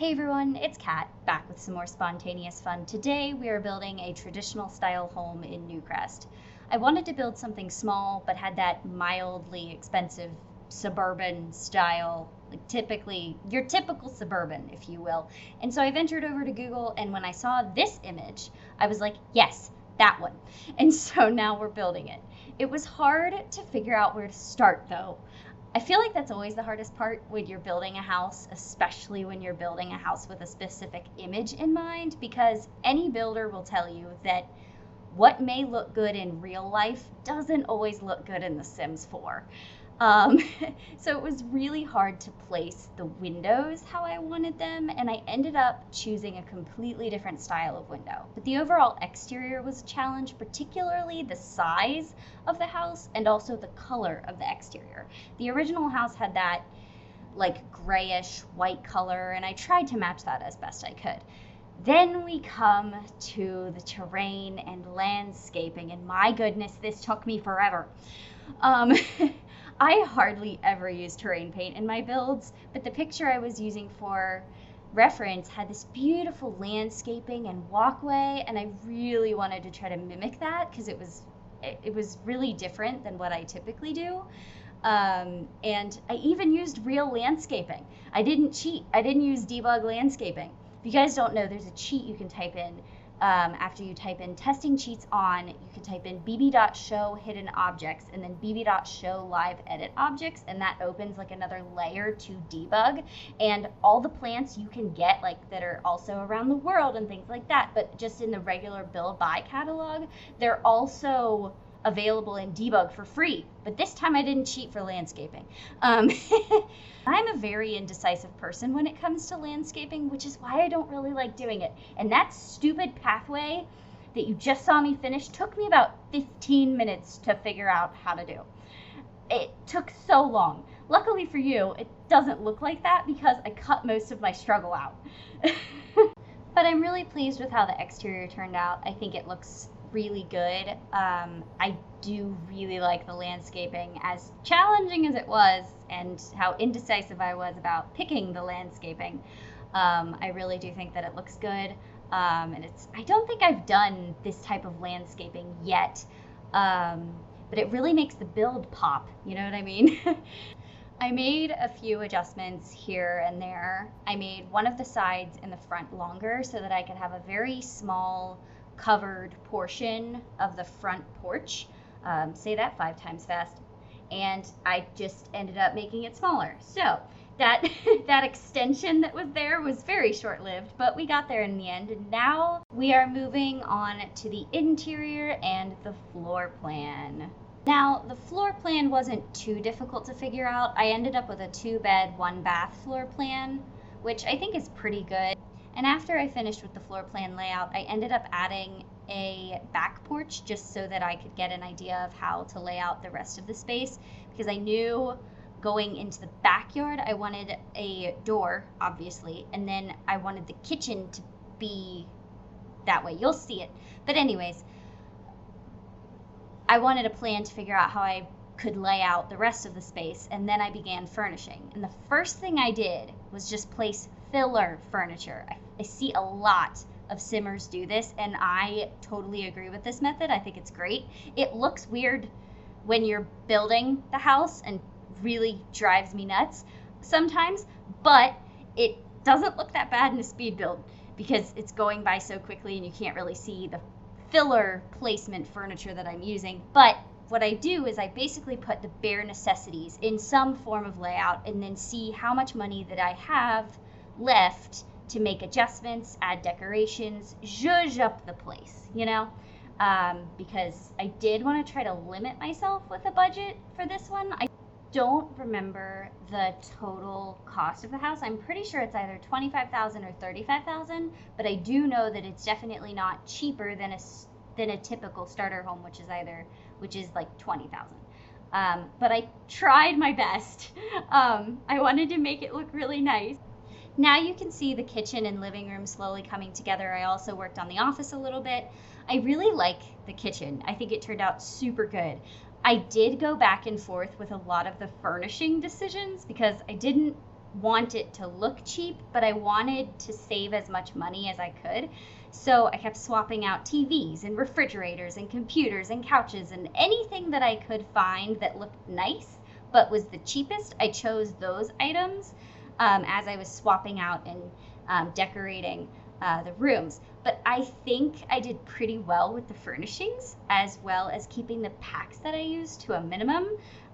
Hey everyone, it's Kat, back with some more spontaneous fun. Today we are building a traditional style home in Newcrest. I wanted to build something small, but had that mildly expensive suburban style, like your typical suburban, if you will. And so I ventured over to Google, and when I saw this image, I was like, yes, that one. And so now we're building it. It was hard to figure out where to start though. I feel like that's always the hardest part when you're building a house, especially when you're building a house with a specific image in mind, because any builder will tell you that what may look good in real life doesn't always look good in The Sims 4. Um, so it was really hard to place the windows how I wanted them, and I ended up choosing a completely different style of window. But the overall exterior was a challenge, particularly the size of the house and also the color of the exterior. The original house had that like grayish white color, and I tried to match that as best I could. Then we come to the terrain and landscaping, and my goodness, this took me forever. Um, I hardly ever use terrain paint in my builds, but the picture I was using for reference had this beautiful landscaping and walkway, and I really wanted to try to mimic that because it was really different than what I typically do. And I even used real landscaping. I didn't cheat. I didn't use debug landscaping. If you guys don't know, there's a cheat you can type in. After you type in testing cheats on, you can type in bb.show hidden objects and then bb.show live edit objects, and that opens like another layer to debug, and all the plants you can get like that are also around the world and things like that, but just in the regular build by catalog, they're also available in debug for free. But this time I didn't cheat for landscaping. I'm a very indecisive person when it comes to landscaping, which is why I don't really like doing it. And that stupid pathway that you just saw me finish took me about 15 minutes to figure out how to do. It took so long. Luckily for you, it doesn't look like that because I cut most of my struggle out. But I'm really pleased with how the exterior turned out. I think it looks really good. I do really like the landscaping, as challenging as it was and how indecisive I was about picking the landscaping. I really do think that it looks good, and I don't think I've done this type of landscaping yet, but it really makes the build pop, you know what I mean? I made a few adjustments here and there. I made one of the sides in the front longer so that I could have a very small covered portion of the front porch. Say that 5 times fast. And I just ended up making it smaller. So that that extension that was there was very short-lived, but we got there in the end. And now we are moving on to the interior and the floor plan. Now, the floor plan wasn't too difficult to figure out. I ended up with a 2-bed, 1-bath floor plan, which I think is pretty good. And after I finished with the floor plan layout, I ended up adding a back porch just so that I could get an idea of how to lay out the rest of the space, because I knew going into the backyard I wanted a door, obviously, and then I wanted the kitchen to be that way. You'll see it. But anyways, I wanted a plan to figure out how I could lay out the rest of the space, and then I began furnishing. And the first thing I did was just place filler furniture. I see a lot of Simmers do this, and I totally agree with this method. I think it's great. It looks weird when you're building the house and really drives me nuts sometimes, but it doesn't look that bad in a speed build because it's going by so quickly and you can't really see the filler placement furniture that I'm using. But what I do is I basically put the bare necessities in some form of layout and then see how much money that I have left to make adjustments, add decorations, zhuzh up the place, you know? Because I did want to try to limit myself with a budget for this one. I don't remember the total cost of the house. I'm pretty sure it's either $25,000 or $35,000, but I do know that it's definitely not cheaper than a typical starter home, which is like $20,000. But I tried my best. I wanted to make it look really nice. Now you can see the kitchen and living room slowly coming together. I also worked on the office a little bit. I really like the kitchen. I think it turned out super good. I did go back and forth with a lot of the furnishing decisions because I didn't want it to look cheap, but I wanted to save as much money as I could. So I kept swapping out TVs and refrigerators and computers and couches and anything that I could find that looked nice but was the cheapest. I chose those items as I was swapping out and decorating the rooms. But I think I did pretty well with the furnishings as well as keeping the packs that I used to a minimum.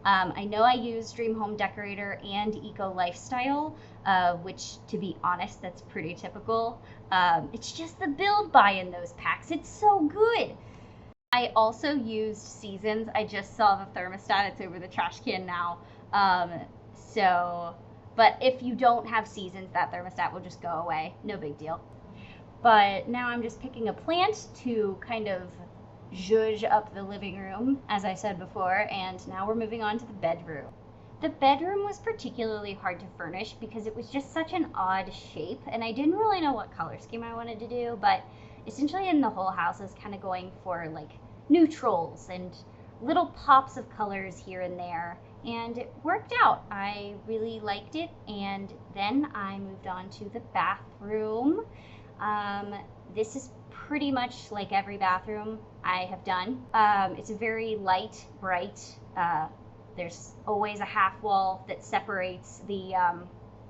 I know I used Dream Home Decorator and Eco Lifestyle, which, to be honest, that's pretty typical. It's just the build buy in those packs. It's so good. I also used Seasons. I just saw the thermostat. It's over the trash can now. But if you don't have Seasons, that thermostat will just go away. No big deal. But now I'm just picking a plant to kind of zhuzh up the living room, as I said before, and now we're moving on to the bedroom. The bedroom was particularly hard to furnish because it was just such an odd shape, and I didn't really know what color scheme I wanted to do, but essentially in the whole house I was kind of going for like neutrals and little pops of colors here and there, and it worked out. I really liked it, and then I moved on to the bathroom. This is pretty much like every bathroom I have done. It's a very light, bright, there's always a half wall that separates the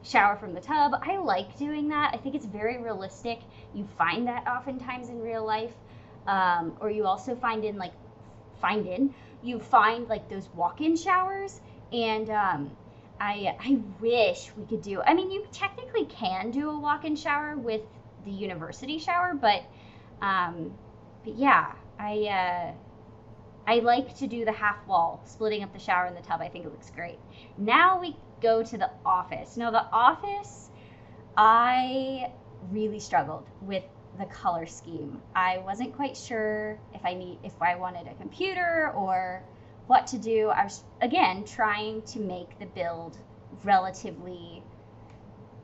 shower from the tub. I like doing that. I think it's very realistic. You find that oftentimes in real life, or you also find those walk-in showers, and I wish we could do, I mean, you technically can do a walk-in shower with the university shower, but yeah, I like to do the half wall, splitting up the shower and the tub. I think it looks great. Now we go to the office. Now the office, I really struggled with the color scheme. I wasn't quite sure if I wanted a computer or what to do. I was, again, trying to make the build relatively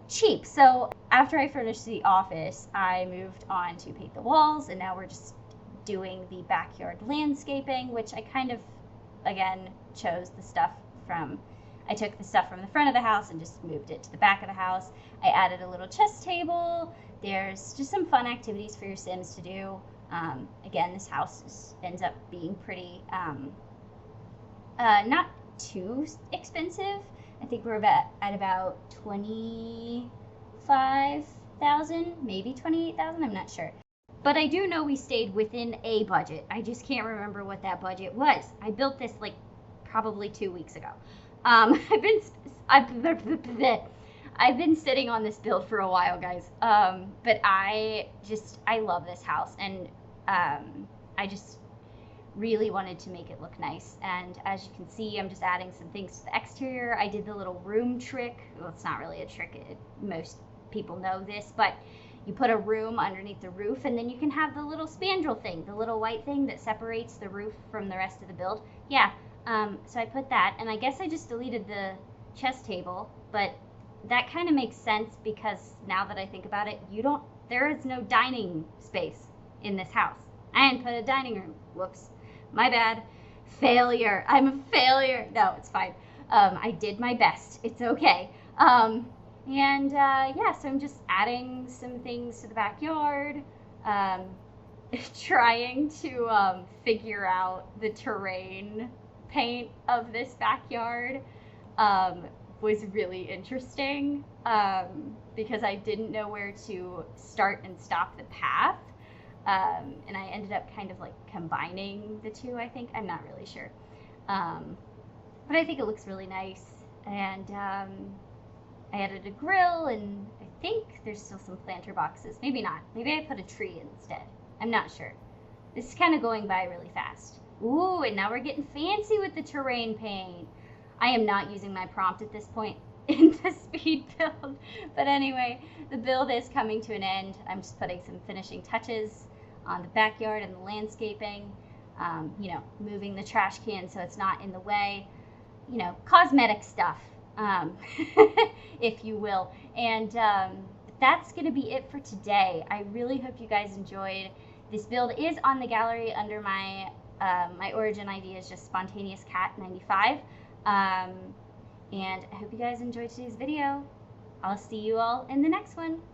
cheap. So after I furnished the office, I moved on to paint the walls, and now we're just doing the backyard landscaping, which I kind of, again, chose the stuff from, I took the stuff from the front of the house and just moved it to the back of the house. I added a little chess table. There's just some fun activities for your Sims to do. Again, this house ends up being pretty, not too expensive. I think we're at about 25,000, maybe 28,000, I'm not sure. But I do know we stayed within a budget. I just can't remember what that budget was. I built this like probably 2 weeks ago. I've been sitting on this build for a while, guys. But I love this house, and I just really wanted to make it look nice. And as you can see, I'm just adding some things to the exterior. I did the little room trick. Well, it's not really a trick. Most people know this, but you put a room underneath the roof, and then you can have the little spandrel thing, the little white thing that separates the roof from the rest of the build. Yeah, so I put that, and I guess I just deleted the chess table, but that kind of makes sense because now that I think about it, there is no dining space in this house. I didn't put a dining room. Whoops. My bad. Failure. I'm a failure. No, it's fine. I did my best. It's okay. Yeah, so I'm just adding some things to the backyard, trying to figure out the terrain paint of this backyard was really interesting because I didn't know where to start and stop the path. And I ended up kind of like combining the two, I think. I'm not really sure. But I think it looks really nice. And I added a grill, and I think there's still some planter boxes. Maybe not. Maybe I put a tree instead. I'm not sure. This is kind of going by really fast. Ooh, and now we're getting fancy with the terrain paint. I am not using my prompt at this point in the speed build. But anyway, the build is coming to an end. I'm just putting some finishing touches on the backyard and the landscaping. Moving the trash can so it's not in the way. Cosmetic stuff. If you will. And that's going to be it for today. I really hope you guys enjoyed. This build is on the gallery under my my origin ID is just Spontaneous Cat 95. And I hope you guys enjoyed today's video. I'll see you all in the next one.